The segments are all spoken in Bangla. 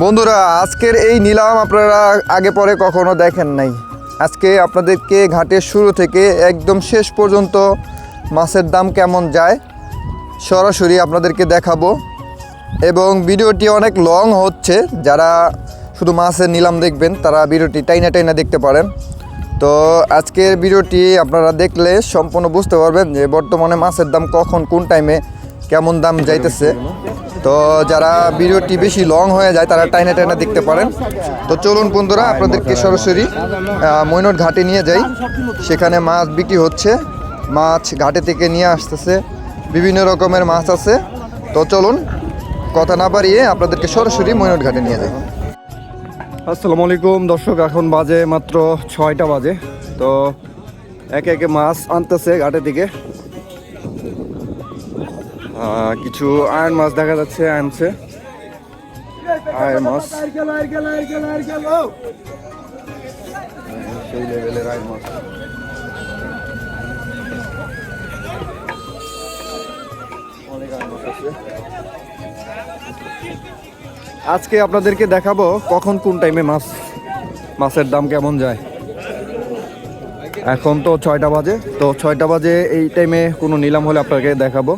বন্ধুরা, আজকের এই নিলাম আপনারা আগে পরে কখনো দেখেন নাই। আজকে আপনাদেরকে ঘাটের শুরু থেকে একদম শেষ পর্যন্ত মাছের দাম কেমন যায় সরাসরি আপনাদেরকে দেখাবো। এবং ভিডিওটি অনেক লং হচ্ছে, যারা শুধু মাছের নিলাম দেখবেন তারা ভিডিওটি টাইনা টাইনা দেখতে পারেন। তো আজকের ভিডিওটি আপনারা দেখলে সম্পূর্ণ বুঝতে পারবেন যে বর্তমানে মাছের দাম কখন কোন টাইমে কেমন দাম যাইতেছে। তো যারা ভিডিওটি বেশি লং হয়ে যায় তারা টাইনা টাইনা দেখতে পারেন। তো চলুন বন্ধুরা, আপনাদেরকে সরাসরি মৈনট ঘাটে নিয়ে যাই। সেখানে মাছ বিক্রি হচ্ছে, মাছ ঘাটে থেকে নিয়ে আসতেছে, বিভিন্ন রকমের মাছ আছে। তো চলুন কথা না বাড়িয়ে আপনাদেরকে সরাসরি মৈনট ঘাটে নিয়ে যাই। আসসালামু আলাইকুম দর্শক, এখন বাজে মাত্র 6টা বাজে। তো একে একে মাছ আনতেছে ঘাটে থেকে। কিছু আয়ন মাছ দেখা যাচ্ছে, আনছে আয়ের মাছ, সেই লেভেলের আয়ের মাছ। অনেক আয়ের মাছ আছে। আজকে আপনাদেরকে দেখাবো কখন কোন টাইমে মাছের দাম কেমন যায়। এখন তো 6টা বাজে, তো 6টা বাজে এই টাইমে কোনো নিলাম হলে আপনাকে দেখাবো।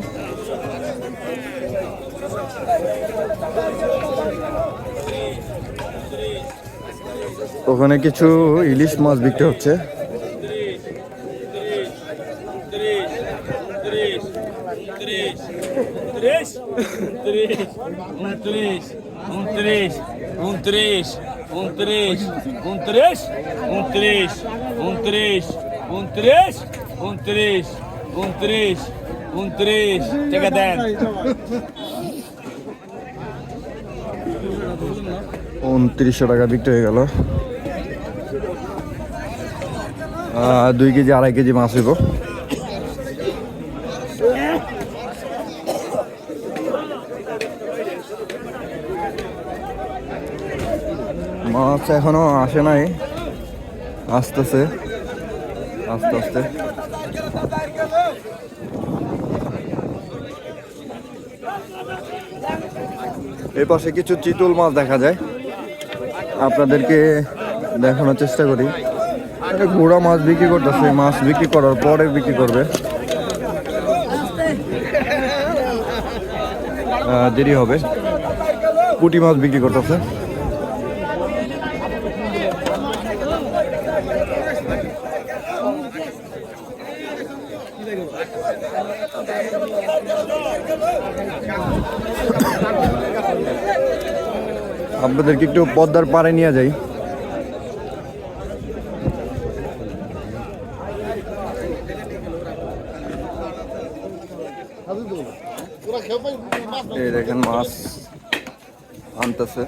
ওখানে কিছু ইলিশ মাছ বিক্রি হচ্ছে। টাকা দেন। 2900 টাকা বিক্রি হয়ে গেল। 2 কেজি 2.5 কেজি মাছ হইব। মাছ এখনো আসে নাই, আসতেছে আস্তে আস্তে। এই পাশে কিছু চিতল মাছ দেখা যায়, আপনাদেরকে দেখানোর চেষ্টা করি। ঘোড়া মাছ বিক্রি করতেছে, মাছ বিক্রি করার পরে বিক্রি করবে, দেরি হবে। পুঁটি মাছ বিক্রি করতেছে। আপনাদেরকে একটু পদ্মার পাড়ে নিয়ে যাই। এই দেখেন মাছ আনতেছে।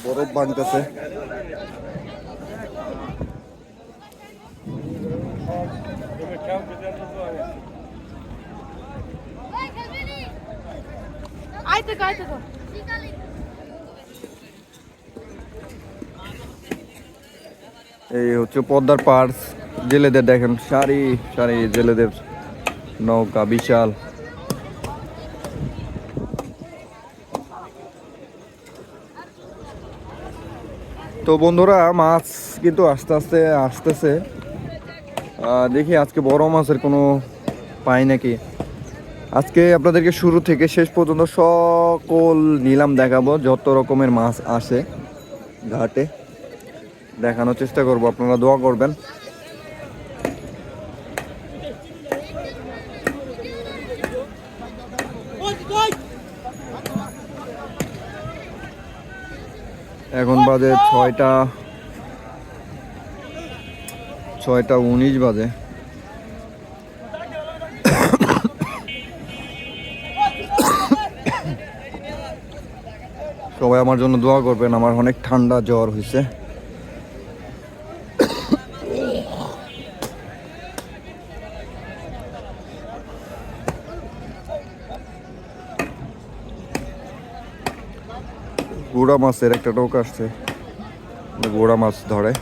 বরফ বানতেছে। এই হচ্ছে পদ্মার পাড়। জেলেদের দেখেন সারি সারি জেলেদের নৌকা, বিশাল। তো বন্ধুরা, মাছ কিন্তু আস্তে আস্তে আসতেছে। দেখি আজকে বড় মাছের কোনো পাই নাকি। আজকে আপনাদেরকে শুরু থেকে শেষ পর্যন্ত সকল নিলাম দেখাবো, যত রকমের মাছ আসে ঘাটে দেখানোর চেষ্টা করব। আপনারা দোয়া করবেন। এখন বাজে 6টা 19 বাজে। সবাই আমার জন্য দোয়া করবেন, আমার অনেক ঠান্ডা জ্বর হয়েছে। গোড়া মাছের একটা নৌকা আসছে, গোড়া মাছ ধরে।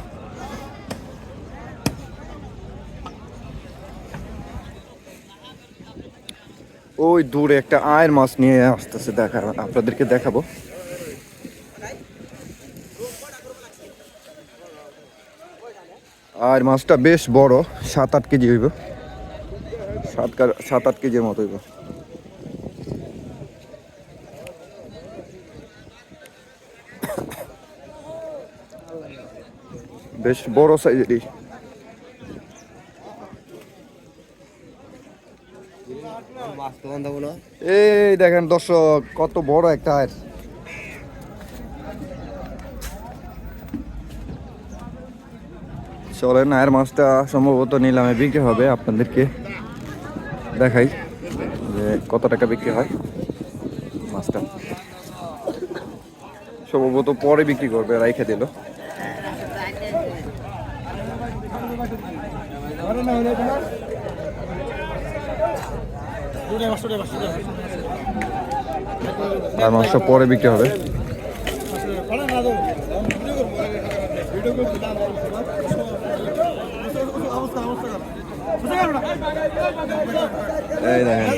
ওই দূরে একটা আয়ের মাছ নিয়ে আসতেছে, আপনাদেরকে দেখাবো। আয়ের মাছটা বেশ বড়, 7-8 কেজি হইব, 7-8 কেজির মতো হইব। বেশ বড় সাইজেরই। এই দেখেন দর্শক, কত বড় একটা আয়ের। চলেন, আয়ের মাছটা সম্ভবত নিলামে বিক্রি হবে, আপনাদেরকে দেখাই যে কত টাকা বিক্রি হয় মাছটা। সম্ভবত পরে বিক্রি করবে, রাইখে দিল। আর মাছটা পরে বিক্রি হবে। এই দেখেন,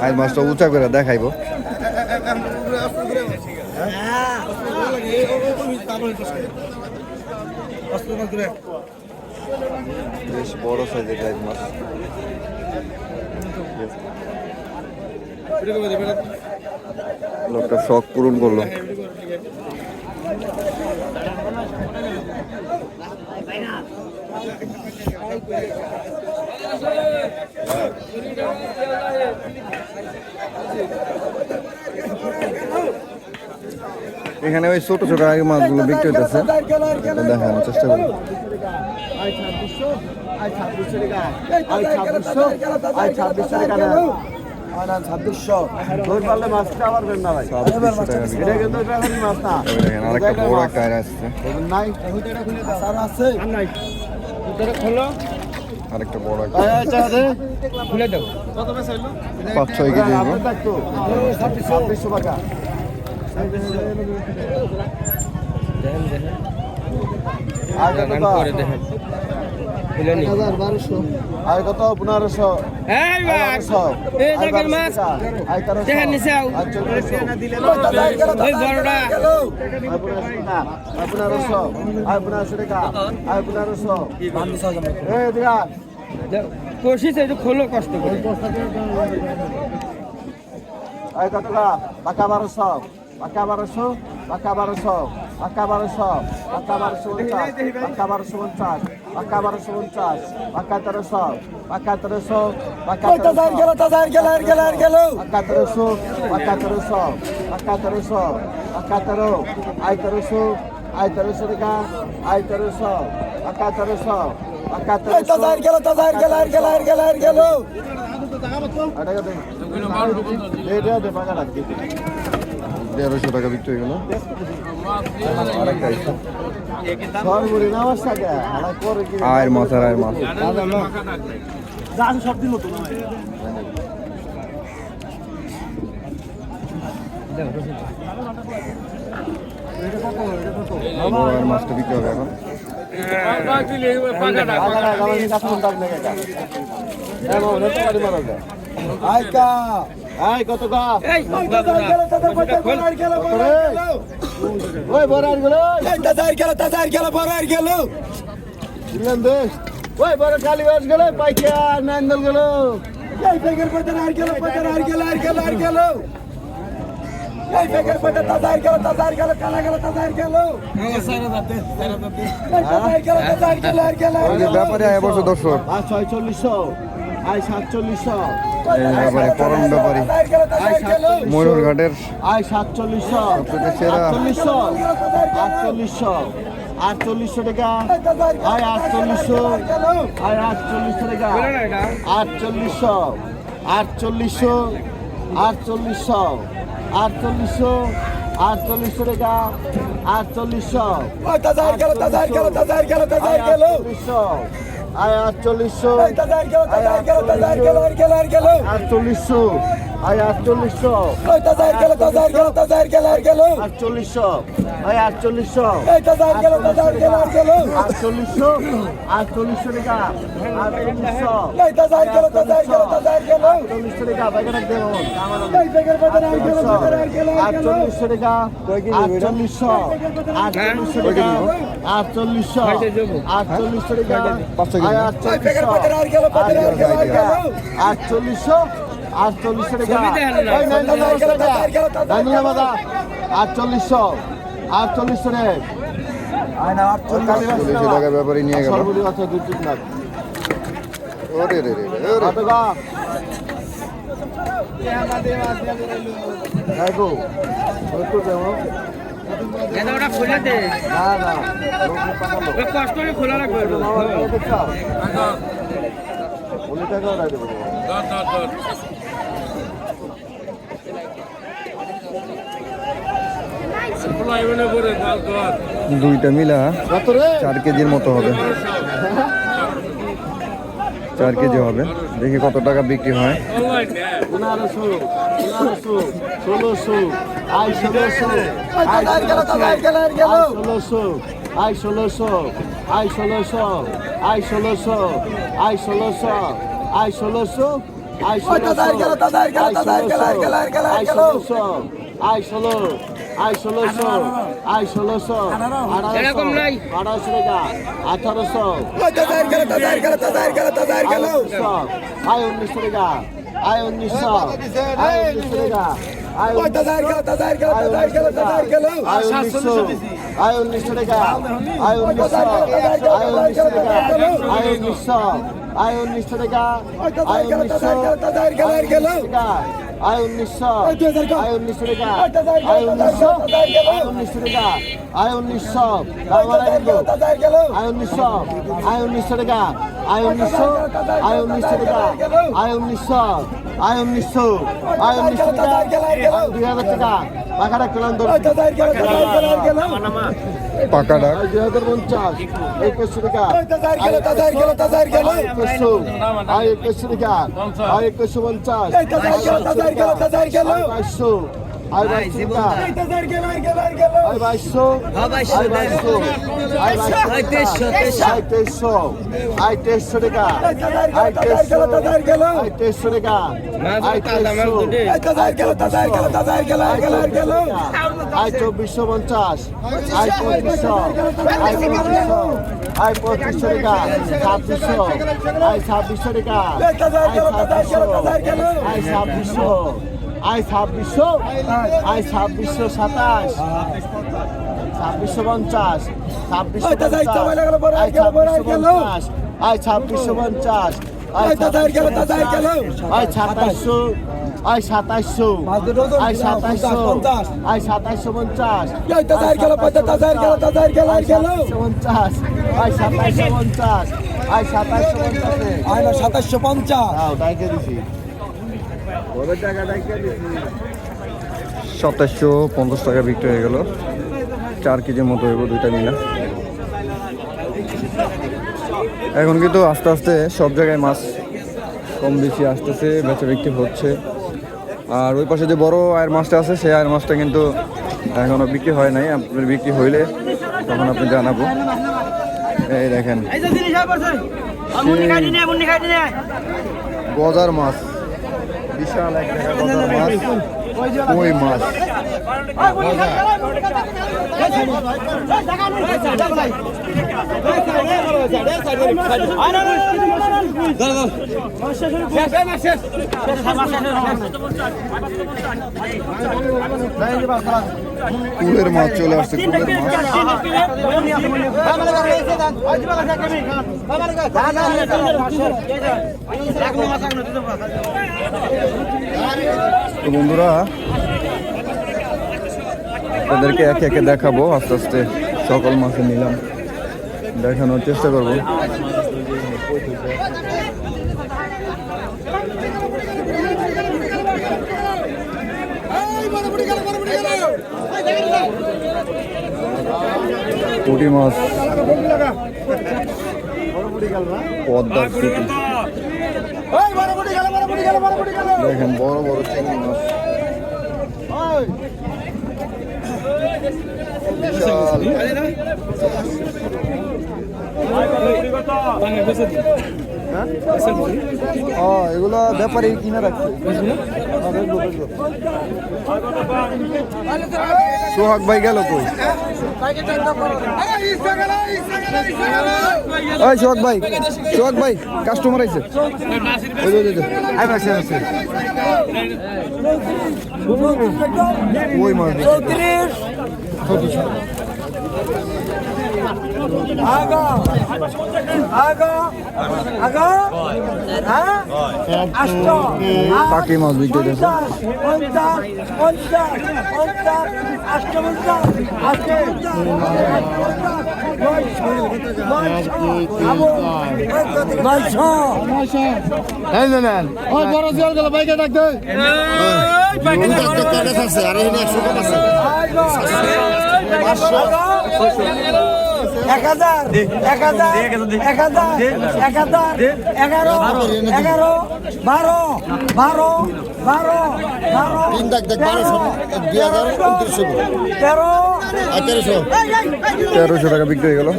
আজ মাছটা উঁচা করে দেখাইবো। বেশ বড় সাইজের আজ মাছ। লোকটা শখ পূরণ করলো। এখানে ওই ছোট ছোট আগে মাছগুলো বিক্রি হইতেছে, দেখানোর চেষ্টা করি। আরেকটা বড় একটা আয়রা আসছে, আরেকটা বড় 5-6 কেজি। আর কত 1500, 1500 কোশিস একটু খোলো কষ্ট করে। কত পাকা 1200, পাকা 1200, পাকা 1200, পাকা 1200, পাকা 1250, পাকা 1250, পাকা 1250, পাকা 1300, পাকা 1300, পাকা 1300, পাকা 1300, পাকা 1300, পাকা 1300, পাকা 13, আই 1300, আই 1300 টাকা, আই 1300, পাকা 1300, পাকা 1300, দেড়শো টাকা বিক্রি হয়ে গেল। আয়ের মাছ আর আয়ের মাছ সব দিন মাছটা বিক্রি হবে এখন। কত বড় কালী বাস গেল, পাইকা নান্দল গেল, ব্যাপারে এবছর দর্শক 640, আয় 740, পরম ব্যাপারী ময়ূরঘাটের আয় 740, 4800 টাকা, আয় 4800, আয় 4800 টাকা, 4800, 4800, 4800, 4800, 4800 টাকা, 4800, আয় 4800, আয় 4800, আয় 4800, আয় 4800, 4800 টাকা, 4800, 4800 টাকা প্যাকেট এক দেব এই প্যাকেট বাজার আর গেল 4800 টাকা 4800 টাকা 4800 টাকা 4800 টাকা ব্যাপারে নিয়ে গেল। ওরে রে রে রে, ওরে। ওটা খুলে দে কষ্ট করে খোলা রাখবে দুইটা মিলা 4 কেজির মতো হবে, 4 কেজি হবে। দেখি কত টাকা বিক্রি হয়। 1500 1600 I 1600 I 1600 I 1600 I 1600 I 1600 I 1600 I 1600 I 1600 I 1600 I 1600 এরকম নাই 1800 টাকা 1800 আই 1900 টাকা আই 1900 আই 1900 টাকা আই 1900 আই 1900 টাকা আই 1900 আই 1900 আই 1900 টাকা আই 1900 টাকা আই 1900 আই 1900 টাকা আই 1900 টাকা আই 1900 বাংলা গেল আই 1900 আই 1900 টাকা আই 1900 আই 1900 টাকা আই 1900 আই 1900 আই 1900 টাকা 2000 টাকা টাকাটা কেলাম ধর পাকা ডাক 2050 2100 টাকা আই 2100 আই 2100 টাকা I 2150 I 2200 I 2200 I 2300 I 2300 টাকা আই 2300 টাকা আই 2450 আই 2500 আই 2500 টাকা 2600 আই 2600 টাকা I 2600 I 2600 I 2627 2650 2650 I 2650 I 2700 I 2700 I 2700 I 2700 I 2750 I 2750 I 2750 ডাইকে দিছি 2750 টাকা বিক্রি হয়ে গেল। 4 কেজির মতো হইব দুইটা মিলা। এখন কিন্তু আস্তে আস্তে সব জায়গায় মাছ কম বেশি আসতেছে, বেচা বিক্রি হচ্ছে। আর ওই পাশে যে বড় আয়ের মাছটা আছে, সেই আয়ের মাছটা কিন্তু এখনো বিক্রি হয় নাই। আপনার বিক্রি হইলে তখন আপনি জানাবো। এই দেখেন গজার মাছ, বিশাল এক জায়গা গজার মাছ, কই মাছ। কুলের মাছ চলে আসছে, কুলের মাছ। তো বন্ধুরা, তাদেরকে একে একে দেখাবো, আস্তে আস্তে সকল মাছে নিলাম দেখানোর চেষ্টা করবো। পুঁটি মাছ, পদ্মার পুঁটি, দেখেন বড় বড় চিংড়ি মাছ, বিশাল। ও এগুলো ব্যাপারে কিনে রাখছে সোহাগ ভাই গেল কই ওই সোহাগ ভাই কাস্টমার আইছে ওই মাছ পাকি মাছ বিক্রি করছে এক হাজার 11 12 তেরোশো টাকা বিক্রি হয়ে গেল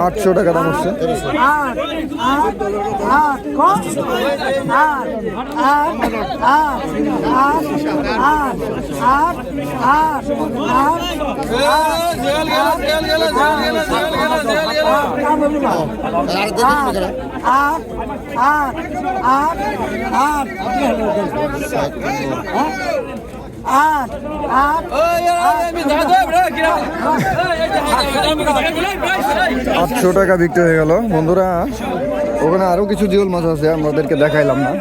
800 টাকা দাম হচ্ছে আটশো টাকা বিক্রি হয়ে গেল বন্ধুরা। ওখানে আরো কিছু জিওল মাছ আছে, আমাদেরকে দেখাইলাম না।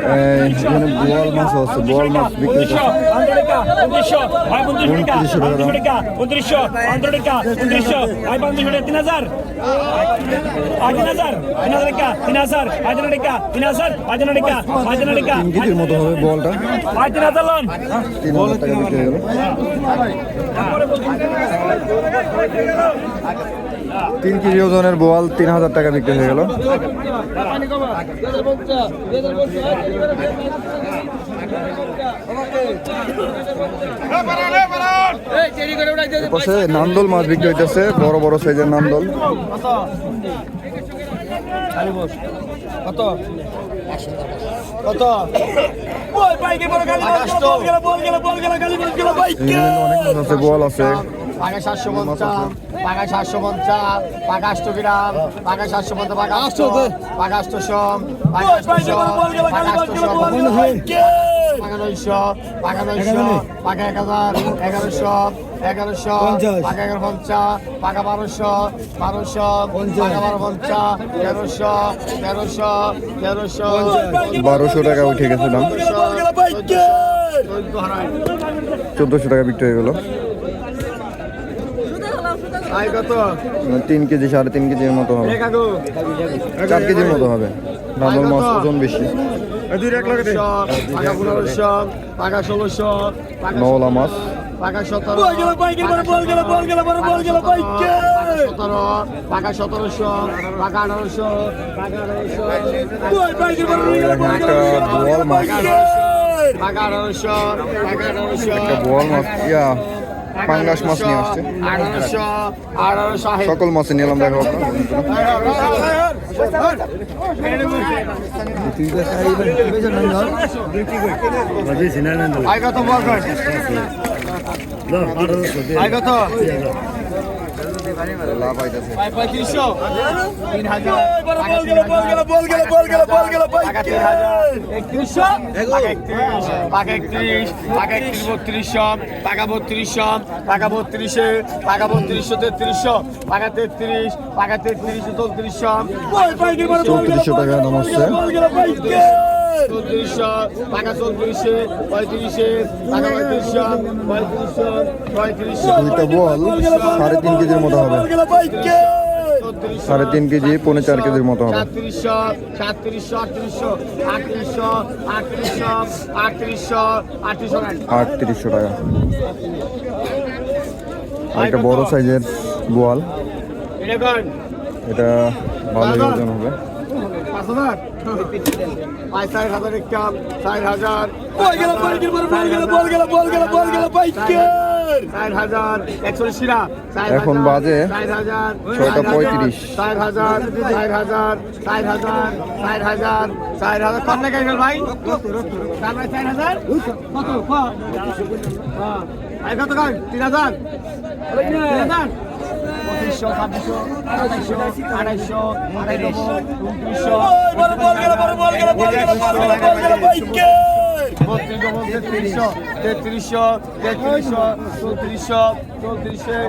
এখানে বোয়াল মাছ আছে, বোয়াল মাছ বিক্রি করছে 2900 টাকা দাম। 3 কেজির মতো হবে বলটা, 3000 টাকা বিক্রি হয়ে গেল। 3 কেজি ওজনের বোয়াল 3000 টাকা বিক্রি হয়ে গেল। পাশে নান্দল মাছ বিক্রি হইতেছে, বড় বড় সাইজের নান্দল। অনেক মাছ আছে, বোয়াল আছে। পাকা 750, পাকা 750, পাকা 800 গ্রাম, পাকা 750, পাকা 800, পাকা 800, পাকা 800, পাকা 800, পাকা 900, পাকা 900, পাকা 1000, 1100, 1100, পাকা 1150, পাকা 1200, 1200, পাকা 1250, 1300, 1300, 1300, 1200 টাকা উঠে গেছে দাম। 1400 টাকা বিক্রি হয়ে গেল। 3 কেজি 3.5 কেজির মতো হবে, 4 কেজির মতো হবে। নান্দল মাছ ওজন বেশি। নওলা মাছ পাকা 17, পাকা 1700, পাকা 1800, পাকা 1800, একটা বোয়াল মাছ, পাকা 1800, পাকা 1800, একটা বোয়াল মাছ পাঙ্গাস মাছ নিয়ে আসছে। 1800, সকল মাছে নিলাম, দেখো লাভ আইতেছে। 3500, 3000, পাকা 31, পাকা 3200, পাকা 3200, পাকা 32, পাকা 32, 3300, পাকা 33, পাকা 33, 3400, 3400 টাকা দাম হচ্ছে। 3400, পাকা 34, 35, পাকা 3500, 3500, 3500, দুইটা বোয়াল 3.5 কেজির মতো হবে। 3.5 কেজি, 4.5 কেজির মতো হবে। 3800 টাকা। আর একটা বড় সাইজের বোয়াল, এটা ভালোই ওজন হবে। 4,000 এখন বাজে 6:35। 4,000 কন্যা কাইল ভাই, 4,000 কত কত 3,000 3,000 2500 2600 2800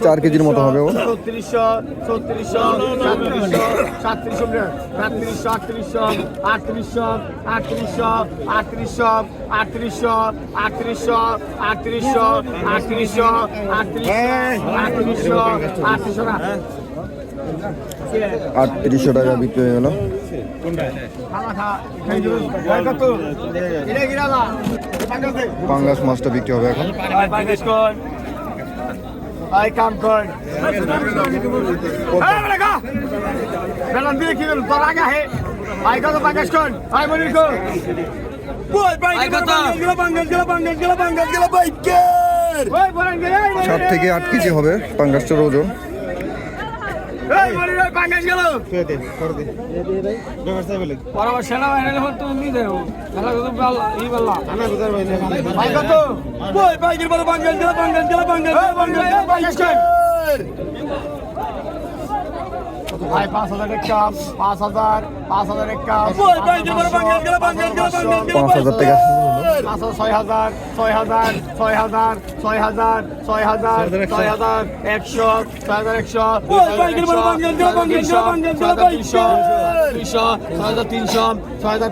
4 কেজির মতো হবে ও। 3800 টাকা বিক্রি হয়ে গেল। পাঙ্গাস মাছটা বিক্রি হবে এখন। কাম কর কি করুন তোর আগে হে ভাই কত পাঙ্গাস কর ভাই মনির কর ওই বলেন 7 থেকে 8 কেজি হবে পাঙ্গাসটার ওজন। এই মনির পাঙ্গাস গেল বরাবর সেনাবাহিনী হল তুমি দেও খেলা কত ই বললা ভাই কত ওই পাঙ্গাস বড় পাঙ্গাস গেল পাঙ্গাস কর ভাই 5,000 টাকা 5,000 এক কাপ 5,000 টাকা। 6,000 6,000 6,000 6,000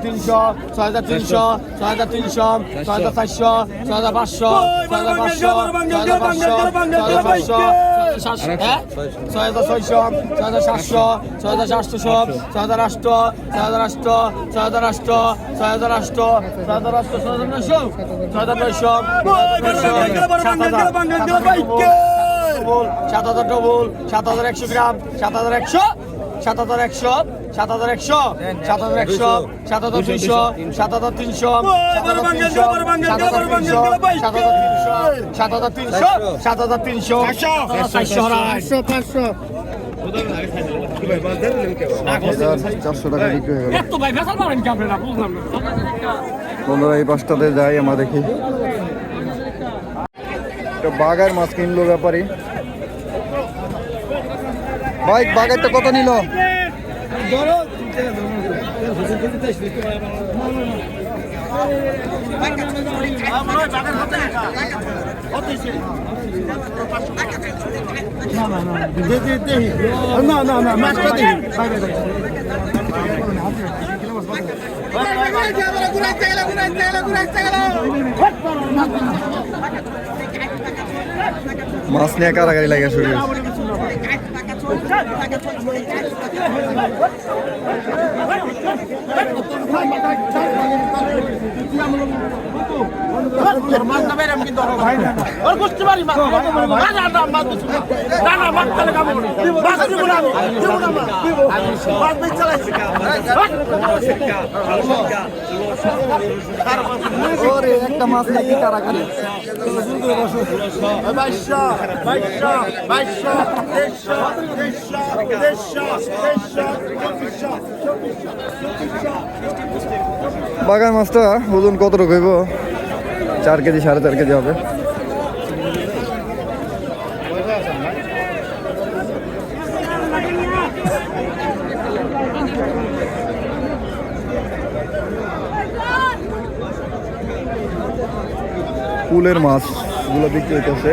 6,000 6,000 100 6,100 7,100 গ্রাম 7,100 7,100 7,100 7,100 7,300 7,300 7,300 400 টাকা বিক্রি হয়ে গেল। বন্ধুরা এই পাশটাতে যাই আমরা দেখি। একটা বাগার মাছ কিনলো ব্যাপারী। ভাই বাগারটা কত নিল? মাছ নিয়ে কারাগারি লাগে শুরু হয়েছে। একটা মাছ নাকি কারাগারি। 2200 বাগান মাছটা ওজন কতটুকু হইব? 4 কেজি 4.5 কেজি হবে। পুলের মাছ গুলো বিক্রি হইতেছে।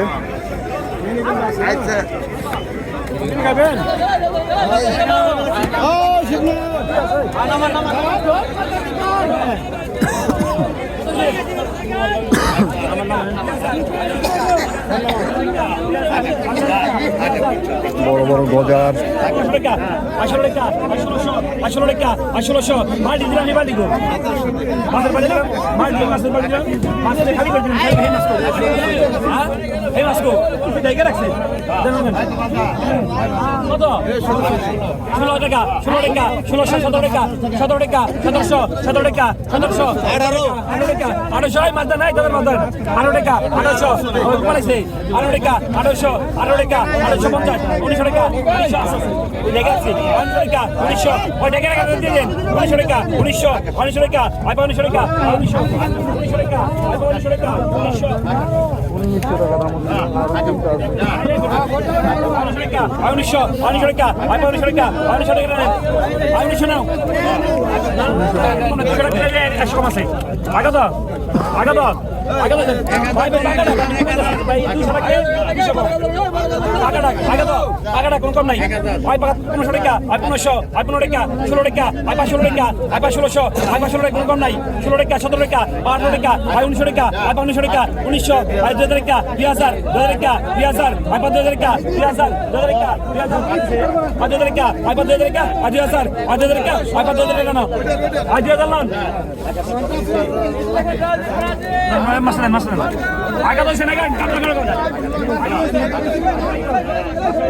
বড় বড় গজার।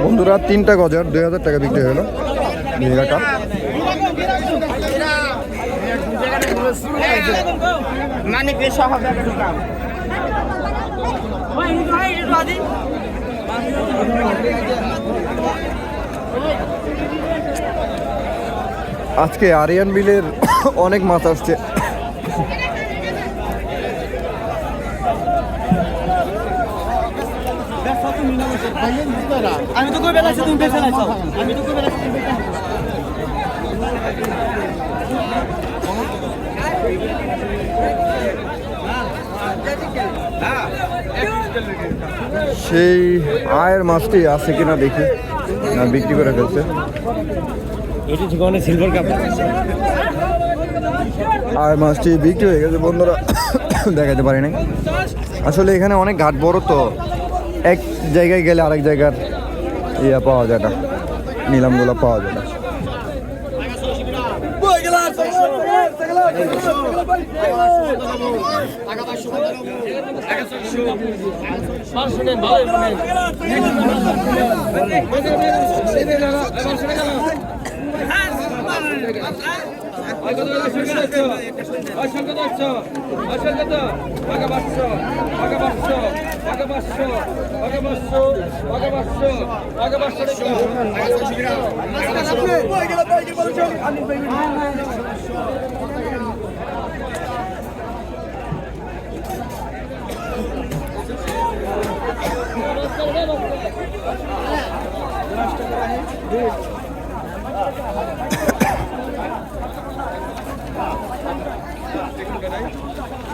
বন্ধুরা 3টা গজার 2000 টাকা বিক্রি হলো। টাকা মানে বেশ হবে আজকে আরিয়ান বিলের অনেক মাছ আসছে। আমি তো কই বেলাছি তুমি বেঁচে লাইছো আমি তো কই বেলাছি তুমি সেই আয়ের মাছটি আছে কিনা দেখি, না বিক্রি করে ফেলছে। এটি ঠিকানা সিলভার কাপ আয়ের মাছটি বিক্রি হয়ে গেছে বন্ধুরা, দেখাতে পারি নাই। আসলে এখানে অনেক ঘাট বড়, তো এক জায়গায় গেলে আরেক জায়গার ইয়া পাওয়া যায় না, নিলামগুলো পাওয়া যায় না।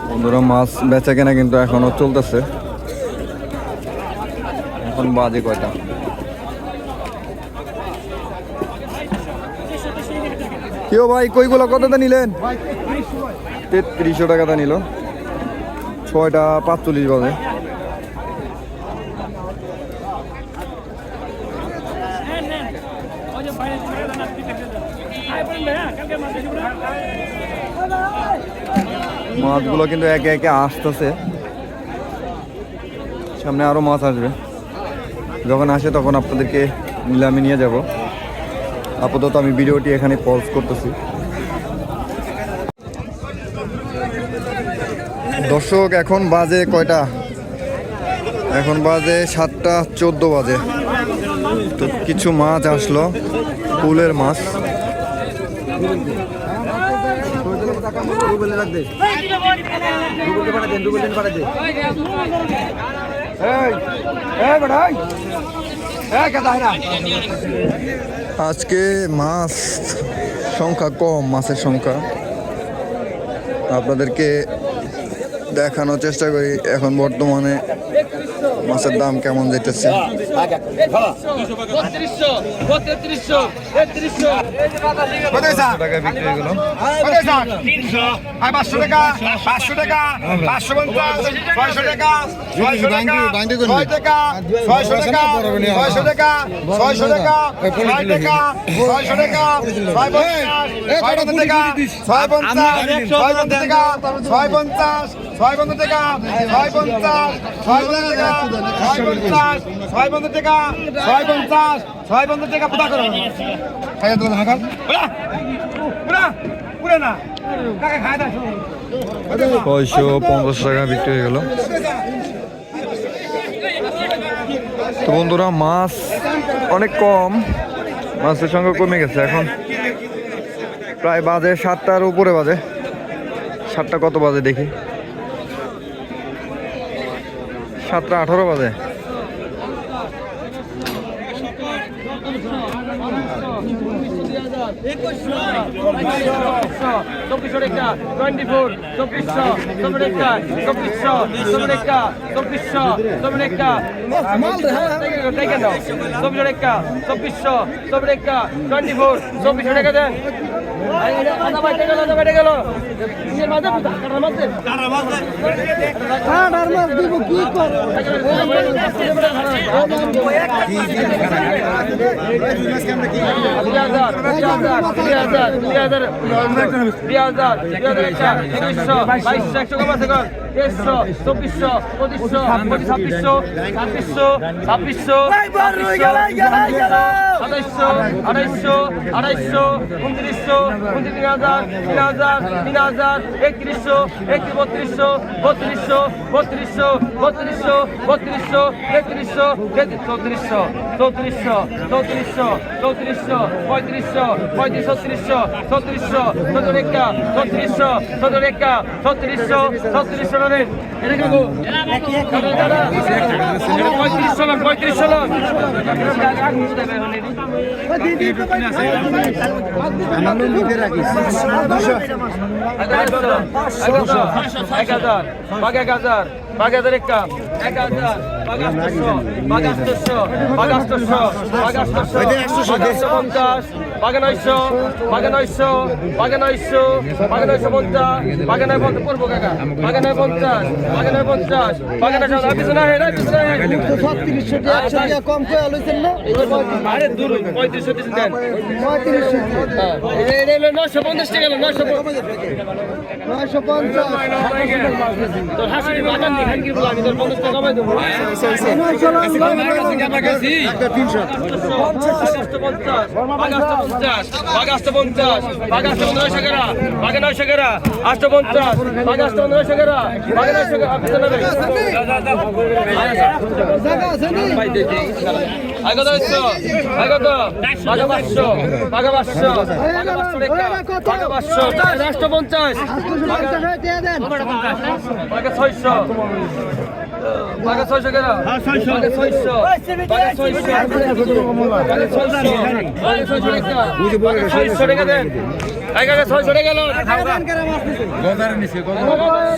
বন্ধুরা মাছ বেচা কেনা কিন্তু এখনো চলতেছে। এখন বাজে কয়টা? কেউ ভাই কইগুলো কতটা নিলেন? 3300 টাকাটা নিল। 6টা 45 বাজে। মাছগুলো কিন্তু একে একে আসতেছে, সামনে আরো মাছ আসবে। যখন আসে তখন আপনাদেরকে নিলামে নিয়ে যাব। আপাতত আমি ভিডিওটি এখানে পজ করতেছি। দর্শক এখন বাজে কয়টা? এখন বাজে 7টা 14 বাজে। তো কিছু মাছ আসলো, পুলের মাছ। আজকে মাছ সংখ্যা কম, মাছের সংখ্যা আপনাদেরকে দেখানোর চেষ্টা করি। এখন বর্তমানে মাছের দাম কেমন যেতেছে। টাকা বিক্রি হয়ে গেল। 500 টাকা 500 টাকা 550 600 টাকা 600 টাকা 6 টাকা 600 টাকা 600 টাকা 600 টাকা 6 টাকা 600 টাকা 650 টাকা 650 টাকা 650 650 টাকা 650 650 টাকা 650 টাকা 650 টাকা পুরা করো খাইয়া দাও না কাল পুরা পুরা পুরা না কাকা খাইয়া দাও 650 টাকা বিক্রি হয়ে গেল। তো বন্ধুরা মাছ অনেক কম, মাছের সংখ্যা কমে গেছে। এখন প্রায় বাজে 7টার উপরে বাজে। 7টা কত বাজে দেখি, 7টা 18 বাজে।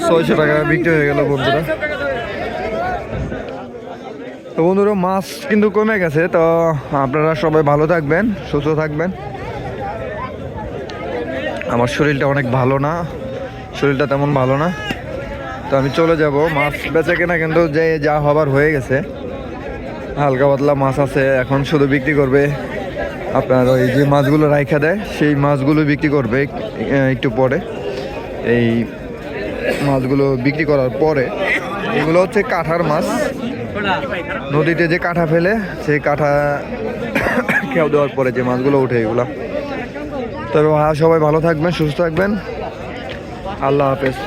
ছয়শো টাকা বিক্রি হয়ে গেল বন্ধুরা। তো বন্ধুরা মাছ কিন্তু কমে গেছে। তো আপনারা সবাই ভালো থাকবেন, সুস্থ থাকবেন। আমার শরীরটা অনেক ভালো না, শরীরটা তেমন ভালো না। তো আমি চলে যাব। মাছ বেচা কেনা কিন্তু যে যা হবার হয়ে গেছে, হালকা পাতলা মাছ আছে। এখন শুধু বিক্রি করবে আপনার ওই যে মাছগুলো রাইখা দেয়, সেই মাছগুলো বিক্রি করবে একটু পরে। এই মাছগুলো বিক্রি করার পরে, এগুলো হচ্ছে কাঁঠার মাছ। নদীতে যে কাঁঠা ফেলে, সেই কাঁঠা খেয়ে দেওয়ার পরে যে মাছগুলো ওঠে এগুলা। তবে সবাই ভালো থাকবেন, সুস্থ থাকবেন। আল্লাহ হাফেজ।